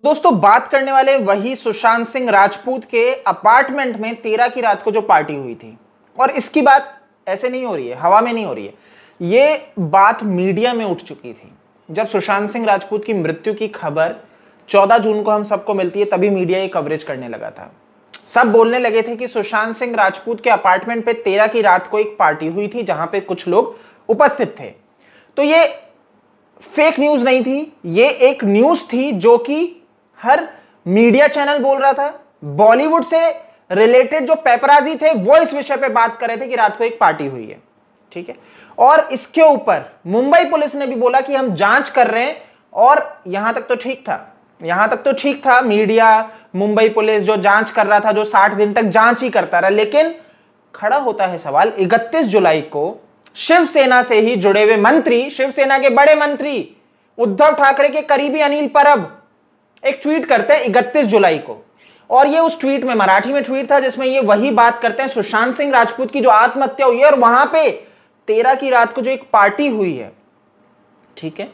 दोस्तों बात करने वाले वही सुशांत सिंह राजपूत के अपार्टमेंट में 13 की रात को जो पार्टी हुई थी। और इसकी बात ऐसे नहीं हो रही है, हवा में नहीं हो रही है, ये बात मीडिया में उठ चुकी थी। जब सुशांत सिंह राजपूत की मृत्यु की खबर 14 जून को हम सबको मिलती है, तभी मीडिया ये कवरेज करने लगा था। सब बोलने लगे थे कि सुशांत सिंह राजपूत के अपार्टमेंट पे 13 की रात को एक पार्टी हुई थी जहां पे कुछ लोग उपस्थित थे। तो ये फेक न्यूज नहीं थी, ये एक न्यूज थी जो कि हर मीडिया चैनल बोल रहा था। बॉलीवुड से रिलेटेड जो पेपराजी थे वो इस विषय पे बात कर रहे थे कि रात को एक पार्टी हुई है, ठीक है। और इसके ऊपर मुंबई पुलिस ने भी बोला कि हम जांच कर रहे हैं, और यहां तक तो ठीक था, मीडिया, मुंबई पुलिस जो जांच कर रहा था, जो 60 दिन तक जांच ही करता रहा। लेकिन खड़ा होता है सवाल, 31 जुलाई को शिवसेना से ही जुड़े हुए मंत्री, शिवसेना के बड़े मंत्री उद्धव ठाकरे के करीबी अनिल परब एक ट्वीट करते हैं 31 जुलाई को। और ये उस ट्वीट में, मराठी में ट्वीट था, जिसमें ये वही बात करते हैं सुशांत सिंह राजपूत की जो आत्महत्या हुई है, और वहां पे 13 की रात को जो एक पार्टी हुई है, ठीक है,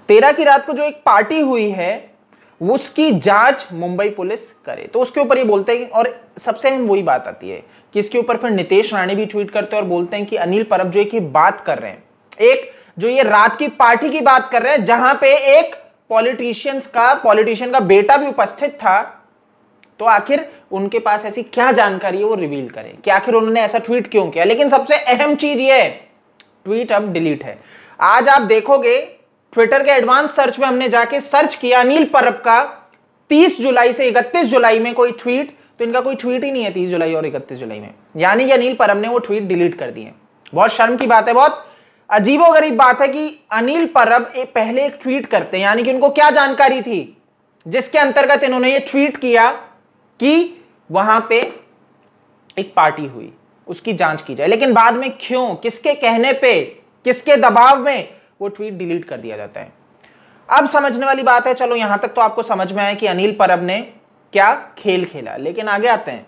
13 की रात को जो एक पार्टी हुई है उसकी जांच मुंबई पुलिस करे। तो उसके ऊपर ये बोलते हैं, और सबसे अहम वही बात आती है कि इसके ऊपर फिर नितेश राणे भी ट्वीट करते हैं और बोलते हैं कि अनिल परब जो एक बात कर रहे हैं, एक जो ये रात की पार्टी की बात कर रहे हैं जहां पे एक पॉलिटिशियन का बेटा भी उपस्थित था, तो आखिर उनके पास ऐसी क्या जानकारी है वो रिवील करें कि आखिर उन्होंने ऐसा ट्वीट क्यों किया। लेकिन सबसे अहम चीज ये है, ट्वीट अब डिलीट है। आज आप देखोगे ट्विटर के एडवांस सर्च में हमने जाके सर्च किया अनिल परब का 30 जुलाई से 31 जुलाई में कोई ट्वीट, तो इनका कोई ट्वीट ही नहीं है 30 जुलाई और 31 जुलाई में, यानी कि अनिल परब ने वो ट्वीट डिलीट कर दिए। बहुत शर्म की बात है, बहुत अजीबोगरीब बात है कि अनिल परब पहले एक ट्वीट करते हैं, यानी कि उनको क्या जानकारी थी जिसके अंतर्गत इन्होंने ये ट्वीट किया कि वहां पे एक पार्टी हुई, उसकी जांच की जाए। लेकिन बाद में क्यों, किसके कहने पे, किसके दबाव में वो ट्वीट डिलीट कर दिया जाता है। अब समझने वाली बात है, चलो यहां तक तो आपको समझ में आया कि अनिल परब ने क्या खेल खेला। लेकिन आगे आते हैं,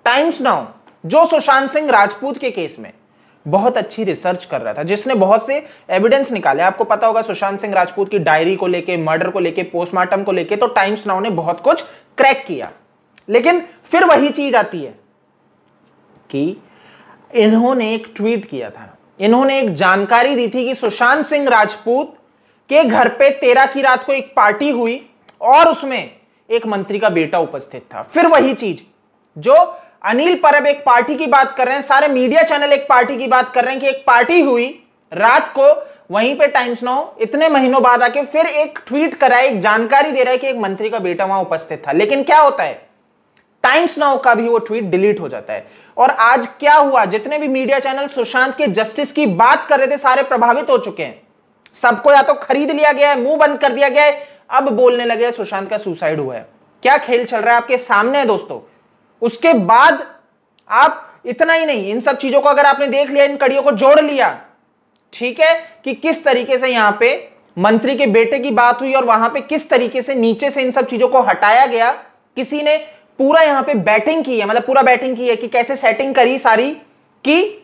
टाइम्स नाउ जो सुशांत सिंह राजपूत के केस में बहुत अच्छी रिसर्च कर रहा था, जिसने बहुत से एविडेंस निकाले। आपको पता होगा सुशांत सिंह राजपूत की डायरी को लेके, मर्डर को लेके, पोस्टमार्टम को लेके, तो टाइम्स नाउ ने बहुत कुछ क्रैक किया। लेकिन फिर वही चीज आती है कि इन्होंने एक ट्वीट किया था, इन्होंने एक जानकारी दी थी कि सुशांत सिंह राजपूत के घर पे 13 की रात को एक पार्टी हुई और उसमें एक मंत्री का बेटा उपस्थित था। फिर वही चीज जो अनिल परब एक पार्टी की बात कर रहे हैं, सारे मीडिया चैनल एक पार्टी की बात कर रहे हैं कि एक पार्टी हुई रात को, वहीं पे टाइम्स नाउ इतने महीनों बाद आके फिर एक ट्वीट करा है, एक जानकारी दे रहा है कि एक मंत्री का बेटा वहां उपस्थित था। लेकिन क्या होता है, टाइम्स नाउ का भी वो ट्वीट डिलीट हो जाता है। और आज क्या हुआ, जितने भी मीडिया चैनल सुशांत के जस्टिस की बात कर रहे थे सारे प्रभावित हो चुके हैं। सबको या तो खरीद लिया गया है, मुंह बंद कर दिया गया है, अब बोलने लगे सुशांत का सुसाइड हुआ है। क्या खेल चल रहा है आपके सामने है दोस्तों। उसके बाद आप इतना ही नहीं, इन सब चीजों को अगर आपने देख लिया, इन कड़ियों को जोड़ लिया, ठीक है, कि किस तरीके से यहां पे मंत्री के बेटे की बात हुई और वहां पे किस तरीके से नीचे से इन सब चीजों को हटाया गया, किसी ने पूरा यहां पे बैटिंग की है, मतलब पूरा बैटिंग की है कि कैसे सेटिंग करी सारी कि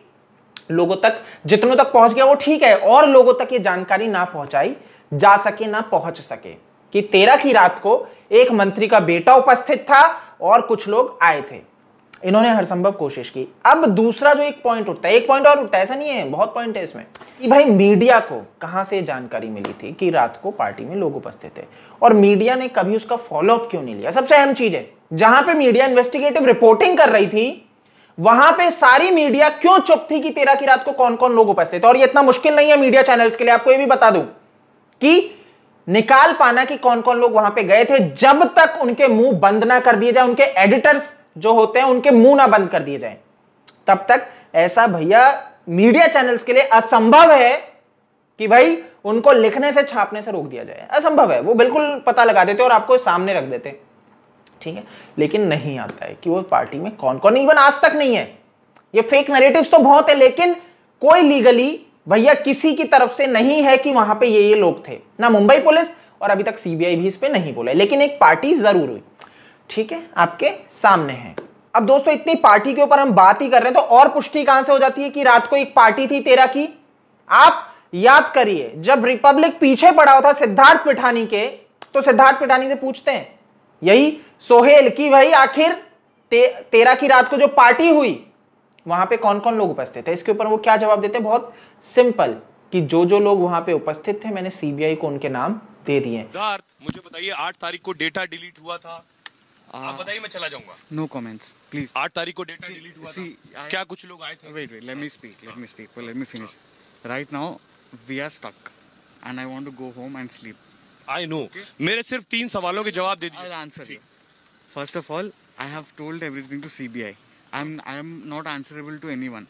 लोगों तक, जितनों तक पहुंच गया वो ठीक है, और लोगों तक ये जानकारी ना पहुंचाई जा सके, ना पहुंच सके कि 13 की रात को एक मंत्री का बेटा उपस्थित था और कुछ लोग आए थे। इन्होंने हर संभव कोशिश की। अब दूसरा जो एक पॉइंट उठता है, एक पॉइंट और उठता है, ऐसा नहीं है, बहुत पॉइंट है इसमें, कि भाई मीडिया को कहां से जानकारी मिली थी कि रात को पार्टी में लोग उपस्थित थे, और मीडिया ने कभी उसका फॉलोअप क्यों नहीं लिया। सबसे अहम चीज है, जहां पे मीडिया इन्वेस्टिगेटिव रिपोर्टिंग कर रही थी वहां पे सारी मीडिया क्यों चुप थी कि 13 की रात को कौन कौन लोग उपस्थित थे। और ये इतना मुश्किल नहीं है मीडिया चैनल्स के लिए, आपको ये भी बता दूं कि निकाल पाना कि कौन कौन लोग वहां पे गए थे, जब तक उनके मुंह बंद ना कर दिए जाए, उनके एडिटर्स जो होते हैं उनके मुंह ना बंद कर दिए जाए, तब तक ऐसा भैया मीडिया चैनल्स के लिए असंभव है कि भाई उनको लिखने से, छापने से रोक दिया जाए। असंभव है, वो बिल्कुल पता लगा देते और आपको सामने रख देते, ठीक है। लेकिन नहीं आता है कि वो पार्टी में कौन कौन, इवन आज तक नहीं है। ये फेक नैरेटिव्स तो बहुत है, लेकिन कोई लीगली भैया किसी की तरफ से नहीं है कि वहां पे ये लोग थे, ना मुंबई पुलिस, और अभी तक सीबीआई भी इस पे नहीं बोला। लेकिन एक पार्टी जरूर हुई, ठीक है, आपके सामने है। अब दोस्तों इतनी पार्टी के ऊपर हम बात ही कर रहे हैं, तो और पुष्टि कहां से हो जाती है कि रात को एक पार्टी थी 13 की। आप याद करिए, जब रिपब्लिक पीछे पड़ा हुआ था सिद्धार्थ पिठानी के, तो सिद्धार्थ पिठानी से पूछते हैं यही सोहेल की भाई आखिर तेरह की रात को जो पार्टी हुई वहां पे कौन कौन लोग उपस्थित थे, इसके ऊपर वो क्या जवाब देते हैं, बहुत सिंपल, कि जो जो लोग वहां पे उपस्थित थे मैंने सीबीआई को उनके नाम दे दिए। मुझे बताइए 8 तारीख को डेटा डिलीट हुआ था, आप बताइए, मैं चला जाऊंगा। No comments please. 8 तारीख को डेटा डिलीट हुआ था, क्या कुछ लोग आए थे? Wait let me speak let me finish. Right now we are stuck and I want to go home and sleep. I know, मेरे सिर्फ 3 सवालों के जवाब दे दीजिए। I answer you. First of all I have told everything to CBI. I am not answerable to anyone.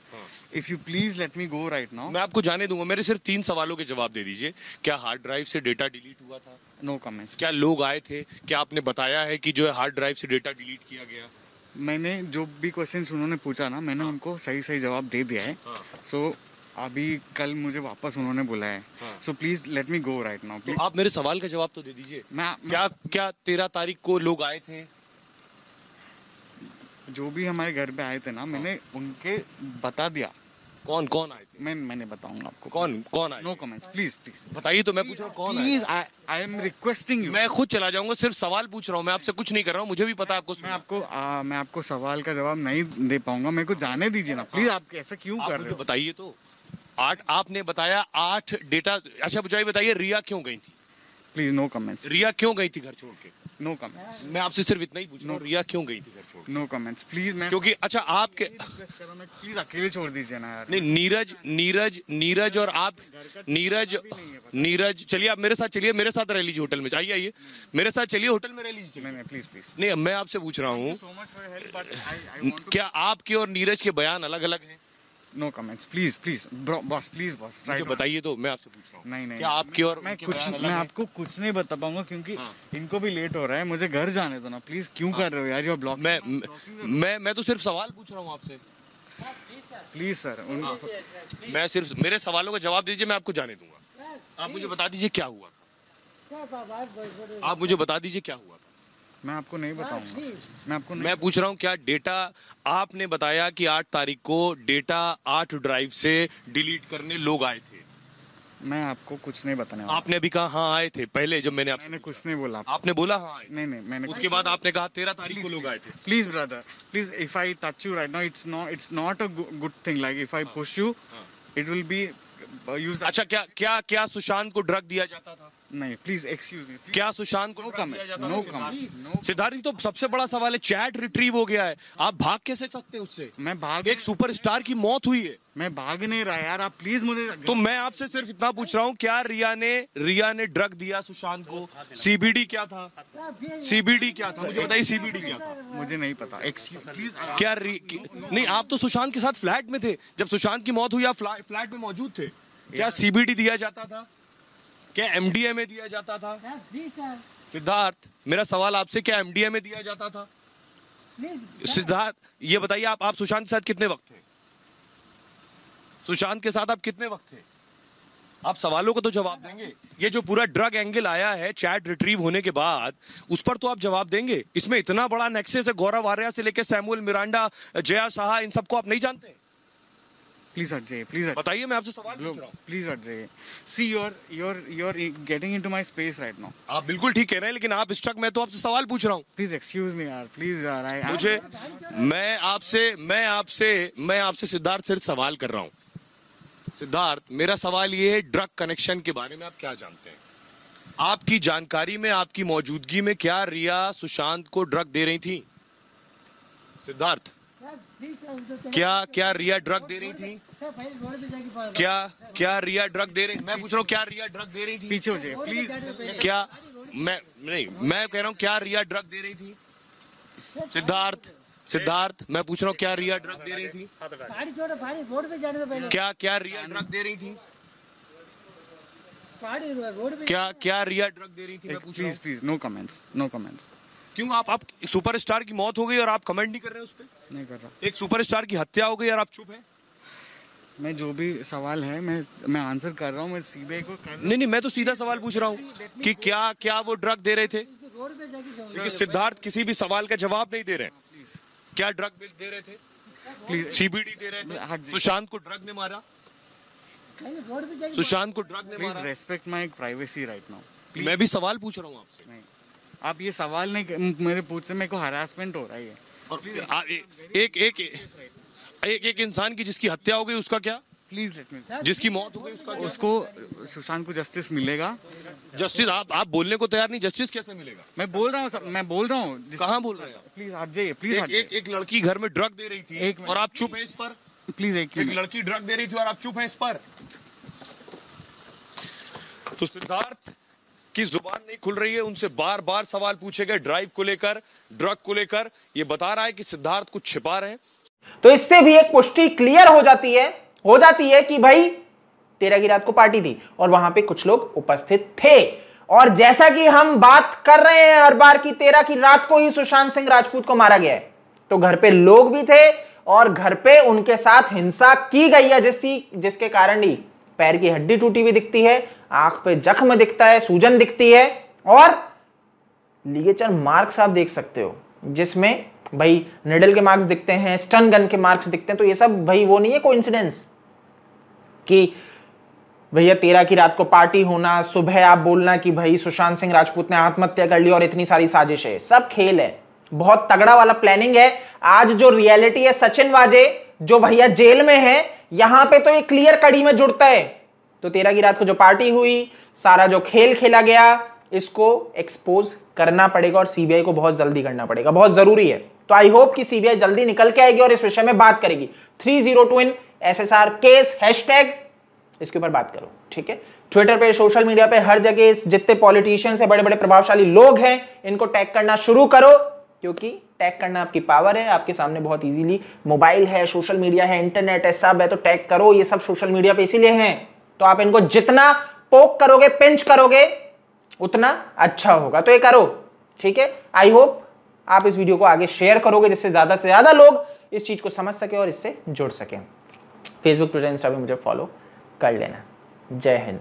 If you please let me go right now. मैं आपको जाने दूंगा, मेरे सिर्फ 3 सवालों के जवाब दे दीजिए। क्या हार्ड ड्राइव से डेटा डिलीट हुआ था? No comments. क्या लोग आए थे? क्या आपने बताया है कि जो है हार्ड ड्राइव से डेटा डिलीट किया गया? मैंने जो भी क्वेश्चंस उन्होंने पूछा ना, मैंने उनको सही सही जवाब दे दिया है। सो अभी कल मुझे वापस उन्होंने बुलाया है। So please let me go right now. तो आप मेरे सवाल का जवाब तो दे दीजिए। क्या 13 तारीख को लोग आए थे? जो भी हमारे घर पे आए थे ना, मैंने उनके बता दिया। कौन कौन आए थे? मैंने बताऊंगा आपको। कौन आए? नो कमेंट्स प्लीज बताइए। तो मैं पूछ रहा हूँ कौन आए? Please I am requesting you. मैं खुद चला जाऊंगा, सिर्फ सवाल पूछ रहा हूँ, मैं आपसे कुछ नहीं कर रहा हूँ, मुझे भी पता है आपको। मैं आपको सवाल का जवाब नहीं दे पाऊंगा, मेरे को जाने दीजिए ना प्लीज। आप ऐसा क्यों कर रहे हो? बताइए तो। 8 आपने बताया, 8 डेटा। अच्छा मुझे बताइए, रिया क्यों गई थी? Please no comments. रिया क्यों गई थी घर छोड़ के? No comments. मैं आपसे सिर्फ इतना ही पूछ रहा हूँ, रिया क्यों गई थी घर छोड़ के? No comments please. मैं क्योंकि अच्छा आपके प्लीज अकेले छोड़ दीजिए ना यार। नहीं, नीरज और आप, नीरज चलिए, आप मेरे साथ चलिए, मेरे साथ रह लीजिए होटल में। आइए मेरे साथ चलिए, होटल में रह लीजिए। नहीं प्लीज। नहीं, मैं आपसे पूछ रहा हूँ, क्या आपके और नीरज के बयान अलग अलग हैं? नो कमेंट्स प्लीज बॉस मुझे बताइए तो, मैं आपसे पूछ रहा हूँ। नहीं क्या आपकी और मैं आपको कुछ नहीं बता पाऊंगा, क्योंकि इनको भी लेट हो रहा है। मुझे घर जाने दो ना प्लीज। क्यों कर रहे हो यार ये ब्लॉक? मैं तो सिर्फ सवाल पूछ रहा हूँ आपसे। प्लीज सर मैं सिर्फ, मेरे सवालों का जवाब दीजिए, मैं आपको जाने दूंगा। आप मुझे बता दीजिए क्या हुआ था। आप मुझे बता दीजिए क्या हुआ था। मैं आपको नहीं बताऊंगा। मैं पूछ रहा हूँ, क्या डेटा आपने बताया कि 8 तारीख को डेटा 8 ड्राइव से डिलीट करने लोग आए थे? मैं आपको कुछ नहीं बताने वाला। आपने अभी कहा हाँ आए थे, पहले जब मैंने कुछ नहीं बोला। आपने बोला हाँ आए? नहीं मैंने उसके बाद आपने कहा 13 तारीख को लोग आए थे। Please brother please, if I touch you right now, it's not a good thing. Like if I push you it will be used. अच्छा क्या सुशांत को ड्रग दिया जाता था? नहीं प्लीज एक्सक्यूज मी। क्या सुशांत को नो कमेंट। सिद्धार्थ, तो सबसे बड़ा सवाल है, चैट रिट्रीव हो गया है, आप भाग कैसे सकते हैं उससे? मैं भाग, एक सुपरस्टार की मौत हुई है। मैं भाग नहीं रहा यार, आप प्लीज मुझे। तो मैं आपसे सिर्फ इतना पूछ रहा हूँ, क्या रिया ने ड्रग दिया सुशांत को? सीबीडी क्या था? मुझे बताइए, सीबीडी क्या था? मुझे नहीं पता, एक्सक्यूज प्लीज। क्या नहीं, आप तो सुशांत के साथ फ्लैट में थे जब सुशांत की मौत हुई, आप फ्लैट में मौजूद थे। क्या सीबीडी दिया जाता था? क्या एमडीएमए दिया जाता था? सिद्धार्थ, मेरा सवाल आपसे, क्या एमडीएमए दिया जाता था? सिद्धार्थ ये बताइए, आप सुशांत के साथ कितने वक्त थे? सुशांत के साथ आप कितने वक्त थे? आप सवालों को तो जवाब देंगे। ये जो पूरा ड्रग एंगल आया है चैट रिट्रीव होने के बाद, उस पर तो आप जवाब देंगे। इसमें इतना बड़ा नेक्सस है, गौरव आर्या से लेकर सैमुअल मिरांडा, जया साहा, इन सबको आप नहीं जानते? प्लीज हट जाइए, प्लीज बताइए, मैं आपसे सवाल पूछ रहा हूं। प्लीज हट जाइए। सी you're getting into my space right now। आप बिल्कुल ठीक कह रहे हैं, लेकिन आप स्टक, मैं तो आपसे सवाल पूछ रहा हूं। प्लीज एक्सक्यूज मी यार, प्लीज यार। मुझे मैं आपसे सिद्धार्थ सिर्फ सवाल कर रहा हूं। सिद्धार्थ, मेरा सवाल ये है, ड्रग कनेक्शन के बारे में आप क्या जानते हैं? आपकी जानकारी में, आपकी मौजूदगी में, क्या रिया सुशांत को ड्रग दे रही थी? सिद्धार्थ, क्या रिया ड्रग दे रही थी? क्या रिया ड्रग दे रही? मैं पूछ रहा हूँ, क्या रिया ड्रग दे रही थी? पीछे हो जाइए प्लीज। क्या मैं कह रहा हूँ, क्या रिया ड्रग दे रही थी? सिद्धार्थ मैं पूछ रहा हूँ, क्या रिया ड्रग दे रही थी? क्या रिया ड्रग दे रही थी? क्या रिया ड्रग दे रही थी? Please no comments. क्यों? आप सुपरस्टार की मौत हो गई और आप कमेंट नहीं कर रहे हैं उस पर? नहीं कर रहा। एक सुपरस्टार की हत्या हो गई और आप चुप हैं? मैं जो भी सवाल है मैं आंसर कर रहा हूँ। मैं सीबीआई को नहीं, मैं तो सीधा सवाल पूछ रहा हूँ कि क्या वो ड्रग दे रहे थे? क्योंकि सिद्धार्थ किसी भी सवाल का जवाब नहीं दे रहे हैं। क्या ड्रग दे रहे थे? सीबीडी दे रहे थे? सुशांत को ड्रग ने मारा? सुशांत को ड्रग ने मारा? Respect my privacy right now. मैं भी सवाल पूछ रहा हूँ आपसे। आप ये सवाल नहीं मेरे पूछ से, मेरे को हरासमेंट हो रहा है। और एक इंसान की जिसकी हत्या हो गई उसका क्या? प्लीज लेट मी, जिसकी मौत हो गई उसका क्या? उसको सुशांत को जस्टिस मिलेगा। जस्टिस आप बोलने को तैयार नहीं, जस्टिस कैसे मिलेगा? मैं बोल रहा हूँ, मैं बोल रहा हूँ। कहाँ बोल रहे हैं आप? प्लीज हट जाइए, प्लीज हट जाइए। एक लड़की घर में ड्रग दे रही थी और आप चुप हैं इस पर? प्लीज एक लड़की ड्रग दे रही थी और आप चुप हैं इस पर? तो सिद्धार्थ की जुबान नहीं खुल रही है, उनसे बार बार सवाल पूछे गए ड्राइव को लेकर, ड्रग को लेकर। ये बता रहा है कि सिद्धार्थ कुछ छिपा रहे हैं। तो इससे भी एक पुष्टि क्लियर हो जाती है कि भाई 13 की रात को पार्टी थी और वहां पे कुछ लोग उपस्थित थे। और जैसा कि हम बात कर रहे हैं हर बार की 13 की रात को ही सुशांत सिंह राजपूत को मारा गया है, तो घर पे लोग भी थे और घर पे उनके साथ हिंसा की गई है, जिसके कारण ही पैर की हड्डी टूटी हुई दिखती है, आंख पे जख्म दिखता है, सूजन दिखती है और लिगेचर मार्क्स आप देख सकते हो, जिसमें भाई निडल के मार्क्स दिखते हैं, स्टन गन के मार्क्स दिखते हैं। तो ये सब भाई वो नहीं है कोइंसिडेंस कि भैया 13 की रात को पार्टी होना, सुबह आप बोलना कि भाई सुशांत सिंह राजपूत ने आत्महत्या कर ली और इतनी सारी साजिश है। सब खेल है, बहुत तगड़ा वाला प्लानिंग है। आज जो रियलिटी है, सचिन वाजे जो भैया जेल में है, यहां पे तो ये क्लियर कड़ी में जुड़ता है। तो 13 की रात को जो पार्टी हुई, सारा जो खेल खेला गया, इसको एक्सपोज करना पड़ेगा और सीबीआई को बहुत जल्दी करना पड़ेगा, बहुत जरूरी है। तो आई होप कि सीबीआई जल्दी निकल के आएगी और इस विषय में बात करेगी। 302 इन SSR केस हैशटैग इसके ऊपर बात करो, ठीक है। ट्विटर पे, सोशल मीडिया पे, हर जगह जितने पॉलिटिशियंस है, बड़े बड़े प्रभावशाली लोग हैं, इनको टैग करना शुरू करो, क्योंकि टैग करना आपकी पावर है। आपके सामने बहुत इजीली मोबाइल है, सोशल मीडिया है, इंटरनेट है, सब है, तो टैग करो। ये सब सोशल मीडिया पे इसीलिए हैं, तो आप इनको जितना पोक करोगे, पिंच करोगे, उतना अच्छा होगा। तो ये करो, ठीक है। आई होप आप इस वीडियो को आगे शेयर करोगे, जिससे ज्यादा से ज्यादा लोग इस चीज को समझ सके और इससे जुड़ सके। फेसबुक, ट्विटर, इंस्टा पे मुझे फॉलो कर लेना। जय हिंद।